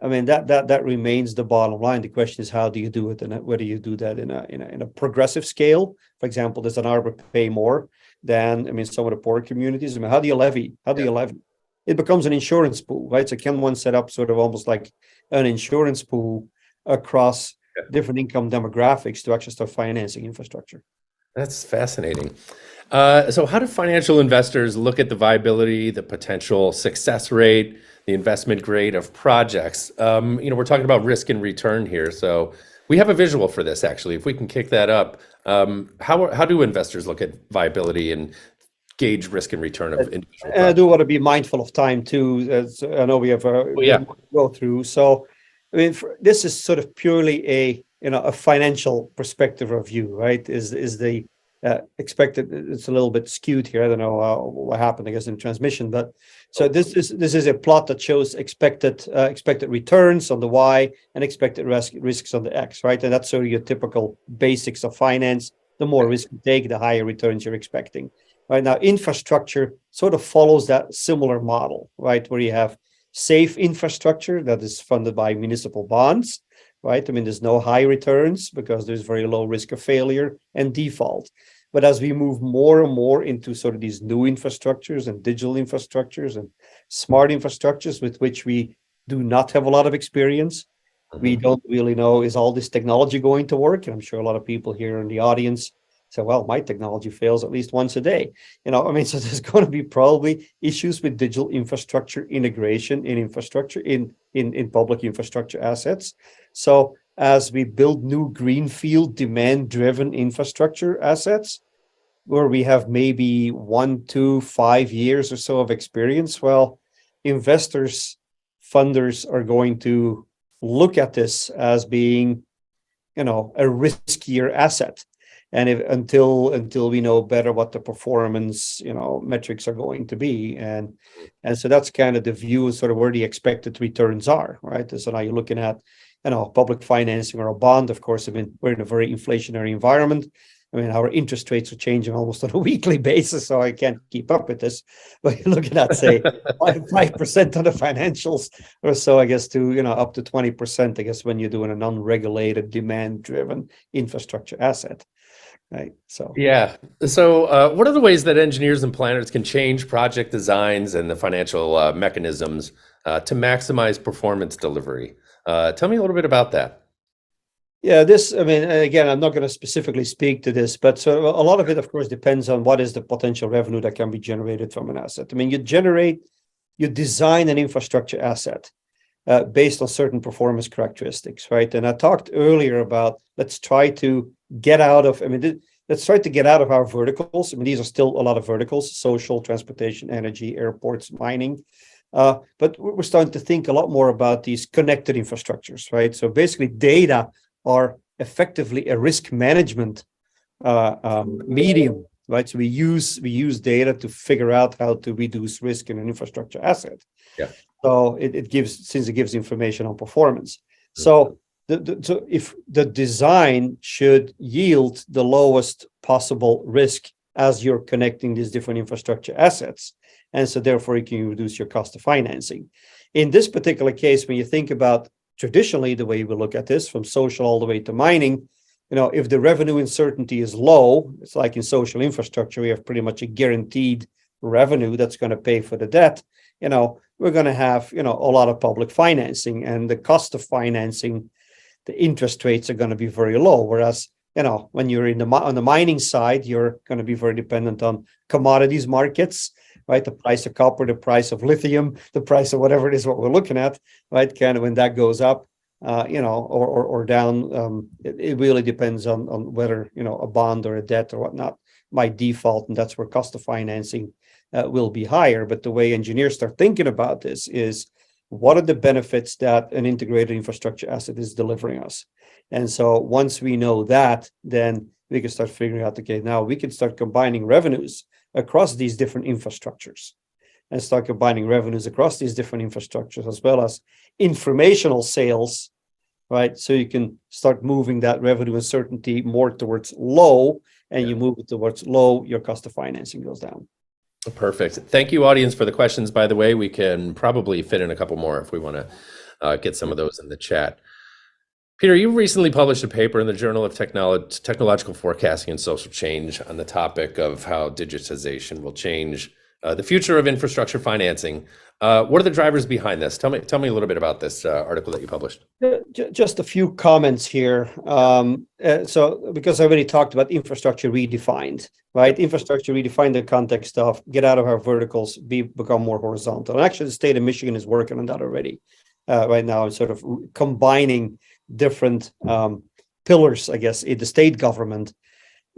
I mean, that remains the bottom line. The question is, how do you do it, and whether you do that in a progressive scale. For example, does an arbor pay more than, I mean, some of the poor communities? I mean, how do you levy? How do Yeah. you levy? It becomes an insurance pool, right? So can one set up sort of almost like an insurance pool across Yeah. different income demographics to actually start financing infrastructure? That's fascinating. So, how do financial investors look at the viability, the potential success rate, the investment grade of projects? We're talking about risk and return here, so we have a visual for this actually. If we can kick that up, how do investors look at viability and gauge risk and return of individual And I do projects? want to be mindful of time too, as I know we have a Oh bit yeah. more to go through. So, I mean, this is sort of purely a financial perspective of view, right? Is the expected? It's a little bit skewed here. I don't know what happened, I guess, in transmission, but so Oh, this is a plot that shows expected returns on the Y and expected risks on the X, right? And that's sort of your typical basics of finance. The more risk you take, the higher returns you're expecting. Right now, infrastructure sort of follows that similar model, right? Where you have safe infrastructure that is funded by municipal bonds, right? I mean, there's no high returns because there's very low risk of failure and default. But as we move more and more into sort of these new infrastructures and digital infrastructures and smart infrastructures with which we do not have a lot of experience, we mhm. don't really know, is all this technology going to work? And I'm sure a lot of people here in the audience say, well, my technology fails at least once a day. I mean, so there's going to be probably issues with digital infrastructure integration in infrastructure in public infrastructure assets. So as we build new greenfield demand-driven infrastructure assets, where we have maybe 1 to 5 years or so of experience, well, investors, funders are going to look at this as being, a riskier asset. And until we know better what the performance, metrics are going to be. And so that's kind of the view, sort of where the expected returns are, right? So now you're looking at, public financing or a bond. Of course, I mean, we're in a very inflationary environment. I mean, our interest rates are changing almost on a weekly basis, so I can't keep up with this. But you're looking at, say, 5% on the financials or so, I guess, to, up to 20%, I guess, when you're doing an unregulated, demand-driven infrastructure asset, right? So, Yeah. So, what are the ways that engineers and planners can change project designs and the financial mechanisms to maximize performance delivery? Tell me a little bit about that. yeah, I mean, again, I'm not going to specifically speak to this, but so a lot of it, of course, depends on what is the potential revenue that can be generated from an asset. I mean, you design an infrastructure asset based on certain performance characteristics, right? And I talked earlier about let's try to get out of, I mean, let's try to get out of our verticals. I mean, these are still a lot of verticals: social, transportation, energy, airports, mining. But we're starting to think a lot more about these connected infrastructures, right? So basically, data are effectively a risk management medium, right? So we use data to figure out how to reduce risk in an infrastructure asset. Yeah. So it gives information on performance. Mhm. So so if the design should yield the lowest possible risk as you're connecting these different infrastructure assets, and so therefore you can reduce your cost of financing. In this particular case, when you think about traditionally the way we look at this, from social all the way to mining, if the revenue uncertainty is low, it's like in social infrastructure, we have pretty much a guaranteed revenue that's going to pay for the debt. we're going to have, a lot of public financing, and the cost of financing, the interest rates are going to be very low. Whereas, when you're on the mining side, you're going to be very dependent on commodities markets, right? The price of copper, the price of lithium, the price of whatever it is what we're looking at, right? Kind of when that goes up, or down, it really depends on whether, a bond or a debt or whatnot might default, and that's where cost of financing will be higher. But the way engineers start thinking about this is, what are the benefits that an integrated infrastructure asset is delivering us? And so once we know that, then we can start figuring out, okay, now we can start combining revenues across these different infrastructures, and start combining revenues across these different infrastructures, as well as informational sales, right? So you can start moving that revenue uncertainty more towards low, and you move it towards low, your cost of financing goes down. Perfect. Thank you, audience, for the questions. By the way, we can probably fit in a couple more if we want to get some of those in the chat. Peter, you recently published a paper in the Journal of Technological Forecasting and Social Change on the topic of how digitization will change the future of infrastructure financing. What are the drivers behind this? Tell me a little bit about this article that you published. Just a few comments here. So because I already talked about infrastructure redefined, right? Infrastructure redefined the context of get out of our verticals, become more horizontal. And actually, the state of Michigan is working on that already right now, and sort of combining different pillars, I guess, in the state government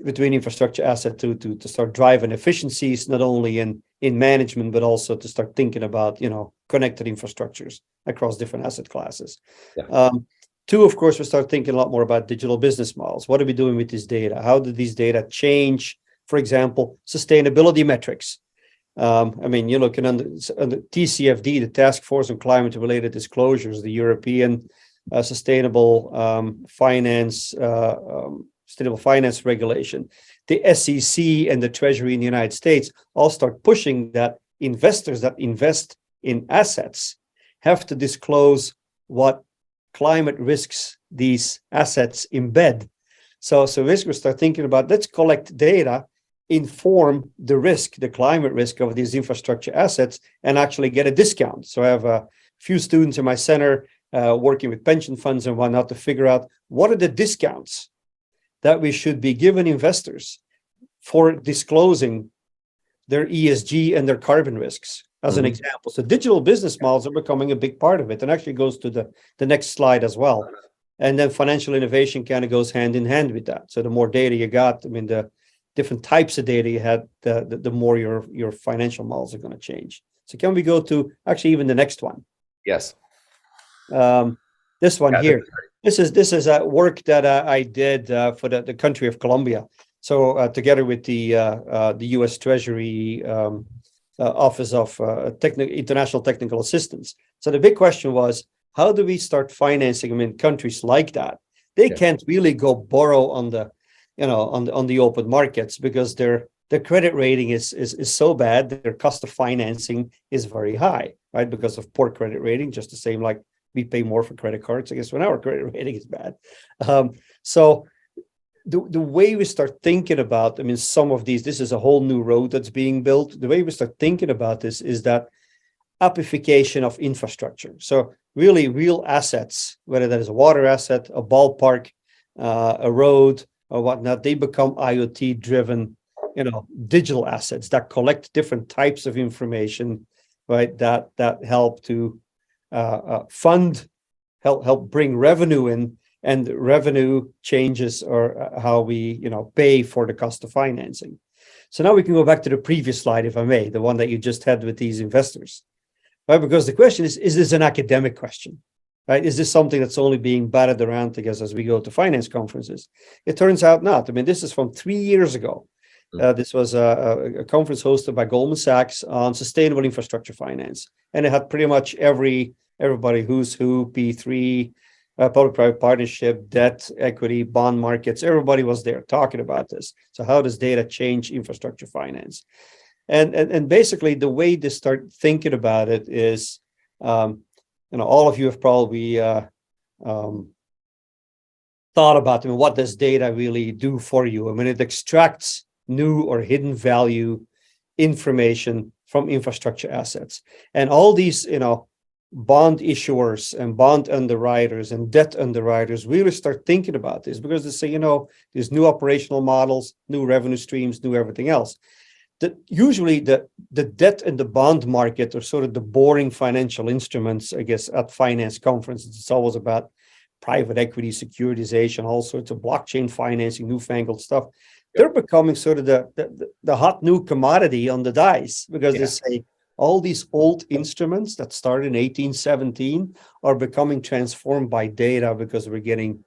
between infrastructure asset to start driving efficiencies, not only in management, but also to start thinking about, connected infrastructures across different asset classes. Yeah. Two, of course, we start thinking a lot more about digital business models. What are we doing with this data? How do these data change, for example, sustainability metrics? You're looking on the TCFD, the Task Force on Climate-Related Disclosures, the European Sustainable Finance Regulation, the SEC and the Treasury in the United States all start pushing that investors that invest in assets have to disclose what climate risks these assets embed. So risk, we start thinking about, let's collect data, inform the climate risk of these infrastructure assets, and actually get a discount. So I have a few students in my center working with pension funds and whatnot to figure out what are the discounts that we should be giving investors for disclosing their ESG and their carbon risks, as an example. So digital business models are becoming a big part of it, and actually goes to the next slide as well. And then financial innovation kind of goes hand in hand with that. So the more data you got, the different types of data you had, the more your financial models are going to change. So can we go to actually even the next one? Yes. This one here. This is work that I did for the country of Colombia. So together with the U.S. Treasury Office of International Technical Assistance. So the big question was, how do we start financing them in countries like that? They can't really go borrow on the, on the open markets, because their credit rating is so bad that their cost of financing is very high, right? Because of poor credit rating, just the same like we pay more for credit cards, I guess, when our credit rating is bad. So the way we start thinking about, some of these, this is a whole new road that's being built. The way we start thinking about this is that appification of infrastructure. So really real assets, whether that is a water asset, a ballpark, a road or whatnot, they become IoT driven, digital assets that collect different types of information, right? That help to help bring revenue in, and revenue changes or how we pay for the cost of financing. So now we can go back to the previous slide, if I may, the one that you just had with these investors, right? Because the question is this an academic question, right? Is this something that's only being batted around, I guess, as we go to finance conferences? It turns out not. This is from 3 years ago. This was a conference hosted by Goldman Sachs on sustainable infrastructure finance, and it had pretty much everybody who's who, P3, public-private partnership, debt, equity, bond markets. Everybody was there talking about this. So how does data change infrastructure finance? And basically the way to start thinking about it is, all of you have probably thought about what does data really do for you? It extracts new or hidden value information from infrastructure assets. And all these, bond issuers and bond underwriters and debt underwriters really start thinking about this because they say, there's new operational models, new revenue streams, new everything else. That usually the debt and the bond market are sort of the boring financial instruments, I guess, at finance conferences. It's always about private equity, securitization, all sorts of blockchain financing, newfangled stuff. They're becoming sort of the hot new commodity on the dice because they say all these old instruments that started in 1817 are becoming transformed by data because we're getting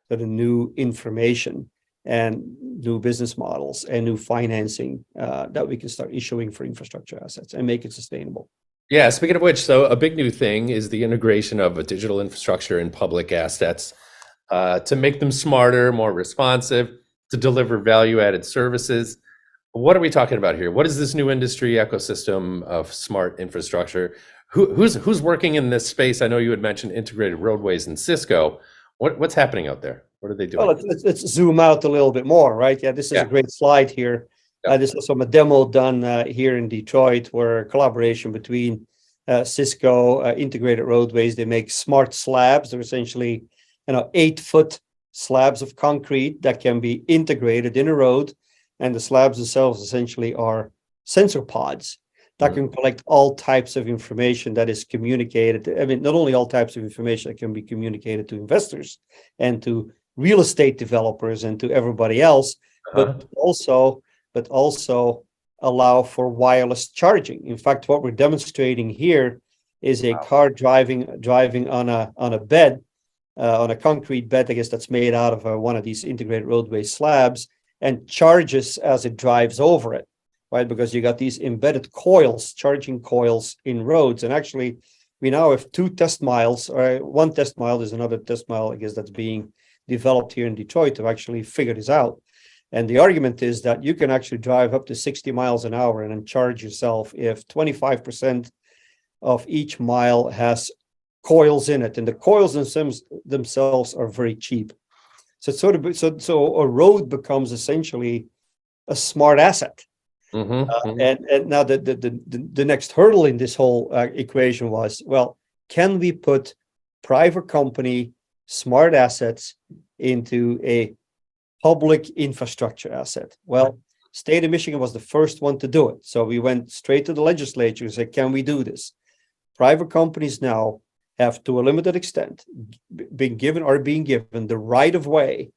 sort of new information and new business models and new financing that we can start issuing for infrastructure assets and make it sustainable. Yeah, speaking of which, so a big new thing is the integration of a digital infrastructure and public assets to make them smarter, more responsive, to deliver value-added services. What are we talking about here? What is this new industry ecosystem of smart infrastructure? Who's working in this space? I know you had mentioned integrated roadways and Cisco. What's happening out there? What are they doing? Well, let's zoom out a little bit more, right? Yeah, this is a great slide here. This is some demo done here in Detroit, where a collaboration between Cisco, integrated roadways. They make smart slabs. They're essentially, 8-foot slabs of concrete that can be integrated in a road, and the slabs themselves essentially are sensor pods that can collect all types of information that is communicated. I mean, not only all types of information that can be communicated to investors and to real estate developers and to everybody else, but also allow for wireless charging. In fact, what we're demonstrating here is a car driving on a bed, on a concrete bed, I guess that's made out of one of these integrated roadway slabs, and charges as it drives over it, right? Because you got these embedded coils, charging coils in roads. And actually, we now have 2 test miles, or 1 test mile. There's another test mile, I guess, that's being developed here in Detroit to actually figure this out. And the argument is that you can actually drive up to 60 miles an hour and then charge yourself if 25% of each mile has coils in it. And the coils themselves are very cheap. So it's so a road becomes essentially a smart asset. And now the next hurdle in this whole equation was, well, can we put private company smart assets into a public infrastructure asset? Well, state of Michigan was the first one to do it. So we went straight to the legislature and said, can we do this? Private companies now have, to a limited extent, being given the right of way,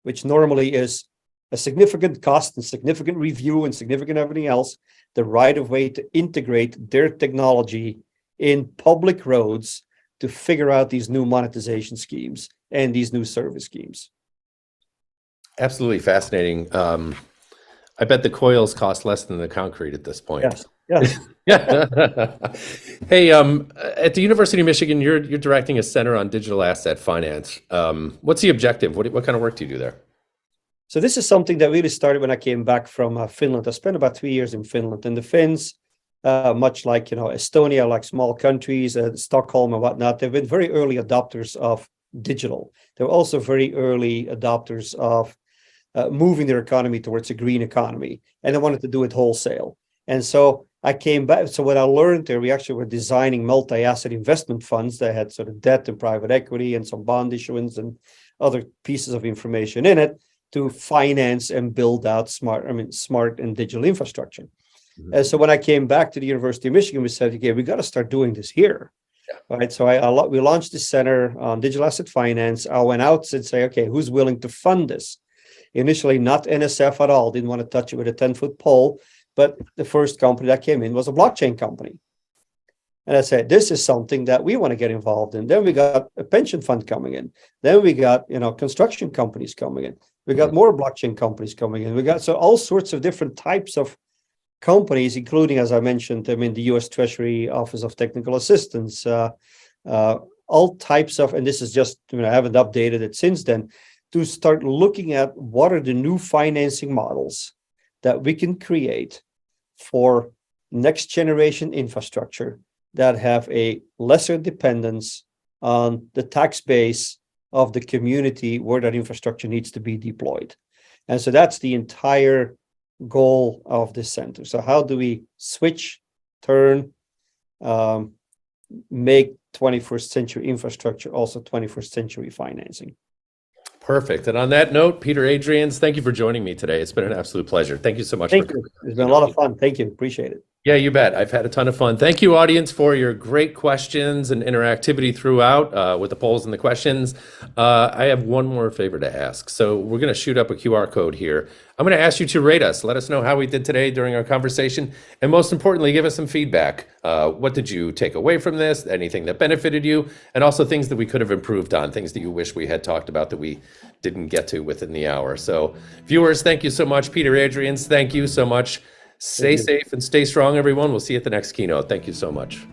which normally is a significant cost and significant review and significant everything else, the right of way to integrate their technology in public roads to figure out these new monetization schemes and these new service schemes. Absolutely fascinating. I bet the coils cost less than the concrete at this point. Yes. Hey, at the University of Michigan, you're directing a center on digital asset finance. What's the objective? What kind of work do you do there? So this is something that really started when I came back from Finland. I spent about 3 years in Finland, and the Finns, much like Estonia, like small countries, Stockholm and whatnot, they've been very early adopters of digital. They're also very early adopters of moving their economy towards a green economy, and they wanted to do it wholesale. And so I came back. So what I learned there, we actually were designing multi-asset investment funds that had sort of debt and private equity and some bond issuance and other pieces of information in it to finance and build out smart and digital infrastructure. And so when I came back to the University of Michigan, we said, okay, we got to start doing this here. Right. So we launched this center on digital asset finance. I went out and say, okay, who's willing to fund this? Initially, not NSF at all. Didn't want to touch it with a 10-foot pole. But the first company that came in was a blockchain company. And I said, this is something that we want to get involved in. Then we got a pension fund coming in. Then we got, construction companies coming in. We got more blockchain companies coming in. We got all sorts of different types of companies, including, as I mentioned, the U.S. Treasury Office of Technical Assistance, all types of, and this is just, I haven't updated it since then, to start looking at what are the new financing models that we can create for next generation infrastructure that have a lesser dependence on the tax base of the community where that infrastructure needs to be deployed. And so that's the entire goal of this center. So how do we switch turn, make 21st century infrastructure also 21st century financing. Perfect. And on that note, Peter Adrians, thank you for joining me today. It's been an absolute pleasure. Thank you so much. Thank you. It's been a lot of fun. Thank you. Appreciate it. Yeah, you bet. I've had a ton of fun. Thank you, audience, for your great questions and interactivity throughout with the polls and the questions. I have one more favor to ask. So we're going to shoot up a QR code here. I'm going to ask you to rate us. Let us know how we did today during our conversation. And most importantly, give us some feedback. What did you take away from this? Anything that benefited you? And also things that we could have improved on, things that you wish we had talked about that we didn't get to within the hour. So viewers, thank you so much. Peter Adrians, thank you so much. Stay safe and stay strong, everyone. We'll see you at the next keynote. Thank you so much.